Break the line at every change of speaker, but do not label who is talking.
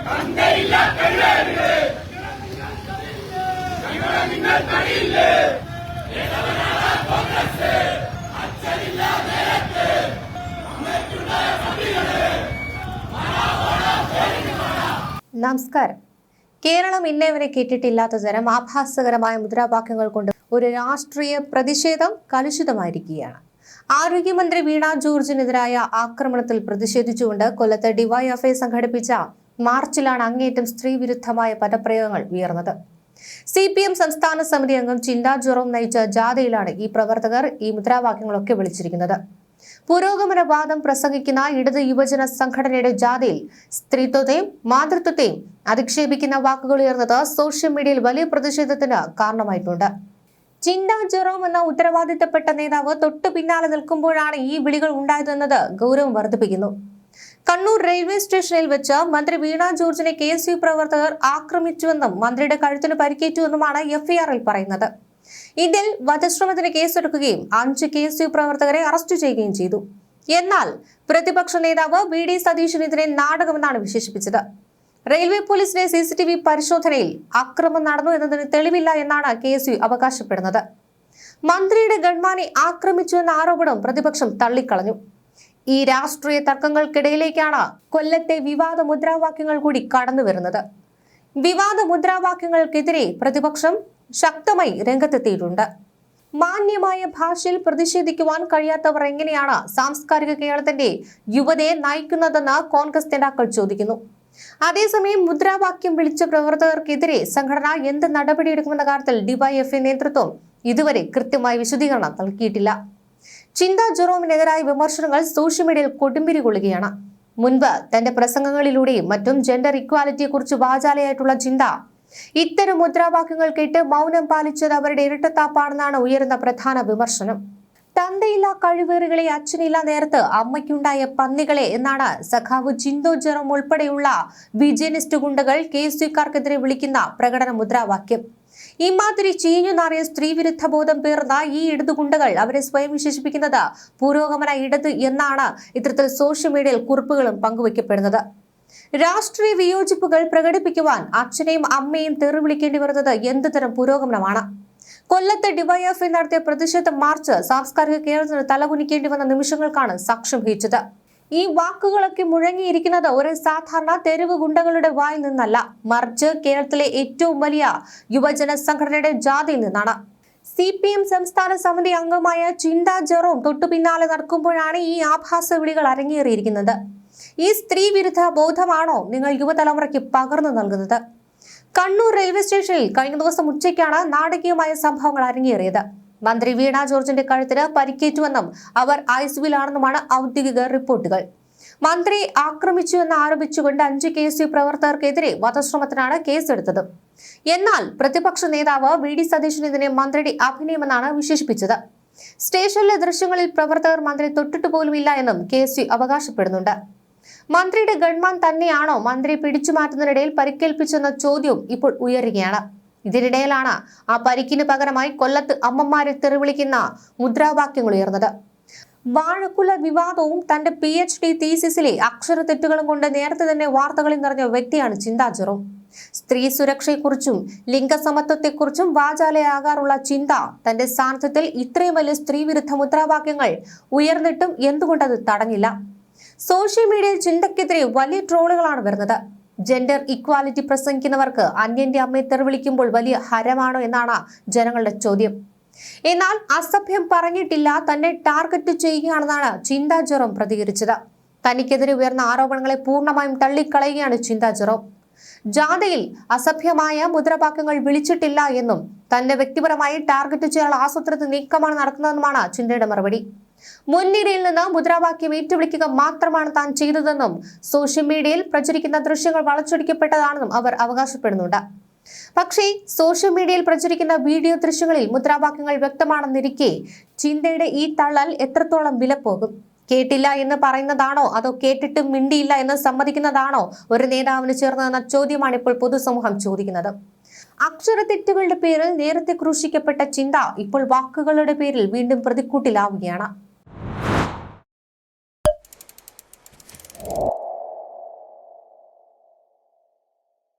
നമസ്കാരം. കേരളം ഇന്നേവരെ കേട്ടിട്ടില്ലാത്ത തരം ആഭാസകരമായ മുദ്രാവാക്യങ്ങൾ കൊണ്ട് ഒരു രാഷ്ട്രീയ പ്രതിഷേധം കലുഷിതമായിരിക്കുകയാണ്. ആരോഗ്യമന്ത്രി വീണ ജോർജിനെതിരായ ആക്രമണത്തിൽ പ്രതിഷേധിച്ചുകൊണ്ട് കൊല്ലത്ത് ഡിവൈഎഫ്ഐ സംഘടിപ്പിച്ച മാർച്ചിലാണ് അങ്ങേയറ്റം സ്ത്രീവിരുദ്ധമായ പദപ്രയോഗങ്ങൾ ഉയർന്നത്. CPM സംസ്ഥാന സമിതി അംഗം ചിന്താ ജെറോം നയിച്ച ജാഥയിലാണ് ഈ പ്രവർത്തകർ ഈ മുദ്രാവാക്യങ്ങളൊക്കെ വിളിച്ചിരിക്കുന്നത്. പുരോഗമനവാദം പ്രസംഗിക്കുന്ന ഇടത് യുവജന സംഘടനയുടെ ജാഥയിൽ സ്ത്രീത്വത്തെയും മാതൃത്വത്തെയും അധിക്ഷേപിക്കുന്ന വാക്കുകൾ ഉയർന്നത് സോഷ്യൽ മീഡിയയിൽ വലിയ പ്രതിഷേധത്തിന് കാരണമായിട്ടുണ്ട്. ചിന്താ ജെറോം എന്ന ഉത്തരവാദിത്തപ്പെട്ട നേതാവ് തൊട്ടു പിന്നാലെ നിൽക്കുമ്പോഴാണ് ഈ വിളികൾ ഉണ്ടായതെന്നത് ഗൗരവം വർദ്ധിപ്പിക്കുന്നു. കണ്ണൂർ റെയിൽവേ സ്റ്റേഷനിൽ വെച്ച് മന്ത്രി വീണ ജോർജിനെ KSU പ്രവർത്തകർ ആക്രമിച്ചുവെന്നും മന്ത്രിയുടെ കഴുത്തിന് പരിക്കേറ്റുവെന്നുമാണ് FIR-ൽ പറയുന്നത്. ഇതിൽ വധശ്രമത്തിന് കേസെടുക്കുകയും 5 KSU പ്രവർത്തകരെ അറസ്റ്റ് ചെയ്യുകയും ചെയ്തു. എന്നാൽ പ്രതിപക്ഷ നേതാവ് VD സതീശനെതിരെ നാടകമെന്നാണ് വിശേഷിപ്പിച്ചത്. റെയിൽവേ പോലീസിന്റെ CCTV പരിശോധനയിൽ അക്രമം നടന്നു എന്നതിന് തെളിവില്ല എന്നാണ് KSU അവകാശപ്പെടുന്നത്. മന്ത്രിയുടെ ഗൺമാനെ ആക്രമിച്ചുവെന്ന ആരോപണം പ്രതിപക്ഷം തള്ളിക്കളഞ്ഞു. ഈ രാഷ്ട്രീയ തർക്കങ്ങൾക്കിടയിലേക്കാണ് കൊല്ലത്തെ വിവാദ മുദ്രാവാക്യങ്ങൾ കൂടി കടന്നു വരുന്നത്. വിവാദ മുദ്രാവാക്യങ്ങൾക്കെതിരെ പ്രതിപക്ഷം ശക്തമായി രംഗത്തെത്തിയിട്ടുണ്ട്. മാന്യമായ ഭാഷയിൽ പ്രതിഷേധിക്കുവാൻ കഴിയാത്തവർ എങ്ങനെയാണ് സാംസ്കാരിക കേരളത്തിന്റെ യുവതയെ നയിക്കുന്നതെന്ന് കോൺഗ്രസ് നേതാക്കൾ ചോദിക്കുന്നു. അതേസമയം മുദ്രാവാക്യം വിളിച്ച പ്രവർത്തകർക്കെതിരെ സംഘടന എന്ത് നടപടിയെടുക്കുമെന്ന കാര്യത്തിൽ ഡിവൈഎഫ്ഐ നേതൃത്വം ഇതുവരെ കൃത്യമായ വിശദീകരണം നൽകിയിട്ടില്ല. ചിന്താ ജെറോമിനെതിരായ വിമർശനങ്ങൾ സോഷ്യൽ മീഡിയയിൽ കൊടുമ്പിരി കൊള്ളുകയാണ്. മുൻപ് തന്റെ പ്രസംഗങ്ങളിലൂടെയും മറ്റും ജെൻഡർ ഇക്വാലിറ്റിയെ കുറിച്ച് വാചാലയായിട്ടുള്ള ചിന്ത ഇത്തരം മുദ്രാവാക്യങ്ങൾ കേട്ട് മൗനം പാലിച്ചത് അവരുടെ ഇരട്ടത്താപ്പാണെന്നാണ് ഉയരുന്ന പ്രധാന വിമർശനം. തന്തയില്ല കഴിവേറുകളെ അച്ഛനില്ല നേരത്ത് അമ്മയ്ക്കുണ്ടായ പന്നികളെ എന്നാണ് സഖാവ് ചിന്തോ ജെറോം ഉൾപ്പെടെയുള്ള വിജയനിസ്റ്റ് ഗുണ്ടകൾ KSUക്കാർക്കെതിരെ വിളിക്കുന്ന പ്രകടന മുദ്രാവാക്യം. ഇമാതിരി ചീഞ്ഞു നാറിയ സ്ത്രീവിരുദ്ധ ബോധം പേർന്ന ഈ ഇടതു ഗുണ്ടകൾ അവരെ സ്വയം വിശേഷിപ്പിക്കുന്നത് പുരോഗമന ഇടത് എന്നാണ് ഇത്തരത്തിൽ സോഷ്യൽ മീഡിയയിൽ കുറിപ്പുകളും പങ്കുവയ്ക്കപ്പെടുന്നത്. രാഷ്ട്രീയ വിയോജിപ്പുകൾ പ്രകടിപ്പിക്കുവാൻ അച്ഛനെയും അമ്മയും തെറി വിളിക്കേണ്ടി വരുന്നത് എന്ത് തരം പുരോഗമനമാണ്? കൊല്ലത്ത് ഡിവൈഎഫ്ഐ നടത്തിയ പ്രതിഷേധ മാർച്ച് സാംസ്കാരിക കേരളത്തിന് തലകുനിക്കേണ്ടി വന്ന നിമിഷങ്ങൾക്കാണ് സാക്ഷ്യം വഹിച്ചത്. ഈ വാക്കുകളൊക്കെ മുഴങ്ങിയിരിക്കുന്നത് ഒരു സാധാരണ തെരുവ് ഗുണ്ടകളുടെ വായിൽ നിന്നല്ല, മറിച്ച് കേരളത്തിലെ ഏറ്റവും വലിയ യുവജന സംഘടനയുടെ ജാഥയിൽ നിന്നാണ്. CPM സംസ്ഥാന സമിതി അംഗമായ ചിന്താ ജെറോം തൊട്ടു പിന്നാലെ നടക്കുമ്പോഴാണ് ഈ ആഭാസ വിളികൾ അരങ്ങേറിയിരിക്കുന്നത്. ഈ സ്ത്രീവിരുദ്ധ ബോധമാണോ നിങ്ങൾ യുവതലമുറയ്ക്ക് പകർന്നു നൽകുന്നത്? കണ്ണൂർ റെയിൽവേ സ്റ്റേഷനിൽ കഴിഞ്ഞ ദിവസം ഉച്ചയ്ക്കാണ് നാടകീയമായ സംഭവങ്ങൾ അരങ്ങേറിയത്. മന്ത്രി വീണ ജോർജിന്റെ കഴുത്തിന് പരിക്കേറ്റുവെന്നും അവർ ICUവിലാണെന്നുമാണ് ഔദ്യോഗിക റിപ്പോർട്ടുകൾ. മന്ത്രിയെ ആക്രമിച്ചുവെന്ന് ആരോപിച്ചുകൊണ്ട് 5 KSU പ്രവർത്തകർക്കെതിരെ വധശ്രമത്തിനാണ് കേസെടുത്തത്. എന്നാൽ പ്രതിപക്ഷ നേതാവ് VD സതീശനെതിരെ മന്ത്രിയുടെ അഭിനയമെന്നാണ് വിശേഷിപ്പിച്ചത്. സ്റ്റേഷനിലെ ദൃശ്യങ്ങളിൽ പ്രവർത്തകർ മന്ത്രി തൊട്ടിട്ട് പോലുമില്ല എന്നും KSU അവകാശപ്പെടുന്നുണ്ട്. മന്ത്രിയുടെ ഗൺമാൻ തന്നെയാണോ മന്ത്രിയെ പിടിച്ചുമാറ്റുന്നതിനിടയിൽ പരിക്കേൽപ്പിച്ചെന്ന ചോദ്യവും ഇപ്പോൾ ഉയരുകയാണ്. ഇതിനിടയിലാണ് ആ പരിക്കിന് പകരമായി കൊല്ലത്ത് അമ്മമാരെ തെറിവിളിക്കുന്ന മുദ്രാവാക്യങ്ങൾ ഉയർന്നത്. വാഴക്കുല വിവാദവും തന്റെ PhD തീസിസിലെ അക്ഷരത്തെറ്റുകളും കൊണ്ട് നേരത്തെ തന്നെ വാർത്തകളിൽ നിറഞ്ഞ വ്യക്തിയാണ് ചിന്താ ജെറോം. സ്ത്രീ സുരക്ഷയെക്കുറിച്ചും ലിംഗസമത്വത്തെക്കുറിച്ചും വാചാലയാകാറുള്ള ചിന്ത തന്റെ സാന്നിധ്യത്തിൽ ഇത്രയും വലിയ സ്ത്രീവിരുദ്ധ മുദ്രാവാക്യങ്ങൾ ഉയർന്നിട്ടും എന്തുകൊണ്ടത് തടഞ്ഞില്ല? സോഷ്യൽ മീഡിയയിൽ ചിന്തയ്ക്കെതിരെ വലിയ ട്രോളുകളാണ് വരുന്നത്. ജെൻഡർ ഇക്വാലിറ്റി പ്രസംഗിക്കുന്നവർക്ക് അന്യന്റെ അമ്മയെ തെറിവിളിക്കുമ്പോൾ വലിയ ഹരമാണോ എന്നാണ് ജനങ്ങളുടെ ചോദ്യം. എന്നാൽ അസഭ്യം പറഞ്ഞിട്ടില്ല, തന്നെ ടാർഗറ്റ് ചെയ്യുകയാണെന്നാണ് ചിന്താ ജെറോം പ്രതികരിച്ചത്. തനിക്കെതിരെ ഉയർന്ന ആരോപണങ്ങളെ പൂർണ്ണമായും തള്ളിക്കളയുകയാണ് ചിന്താ ജെറോം. ജാഥയിൽ അസഭ്യമായ മുദ്രാവാക്യങ്ങൾ വിളിച്ചിട്ടില്ല എന്നും തന്നെ വ്യക്തിപരമായി ടാർഗറ്റ് ചെയ്യാനുള്ള ആസൂത്രിത നീക്കമാണ് നടക്കുന്നതെന്നുമാണ് ചിന്തയുടെ മറുപടി. മുൻനിരയിൽ നിന്ന് മുദ്രാവാക്യം ഏറ്റുവിളിക്കുക മാത്രമാണ് താൻ ചെയ്തതെന്നും സോഷ്യൽ മീഡിയയിൽ പ്രചരിക്കുന്ന ദൃശ്യങ്ങൾ വളച്ചൊടിക്കപ്പെട്ടതാണെന്നും അവർ അവകാശപ്പെടുന്നുണ്ട്. പക്ഷേ സോഷ്യൽ മീഡിയയിൽ പ്രചരിക്കുന്ന വീഡിയോ ദൃശ്യങ്ങളിൽ മുദ്രാവാക്യങ്ങൾ വ്യക്തമാണെന്നിരിക്കെ ചിന്തയുടെ ഈ തള്ളൽ എത്രത്തോളം വിലപ്പോകും? കേട്ടില്ല എന്ന് പറയുന്നതാണോ അതോ കേട്ടിട്ട് മിണ്ടിയില്ല എന്ന് സമ്മതിക്കുന്നതാണോ ഒരു നേതാവിന് ചേർന്നതെന്ന ചോദ്യമാണ് ഇപ്പോൾ പൊതുസമൂഹം ചോദിക്കുന്നത്. അക്ഷരത്തെറ്റുകളുടെ പേരിൽ നേരത്തെ ക്രൂശിക്കപ്പെട്ട ചിന്ത ഇപ്പോൾ വാക്കുകളുടെ പേരിൽ വീണ്ടും പ്രതിക്കൂട്ടിലാവുകയാണ്.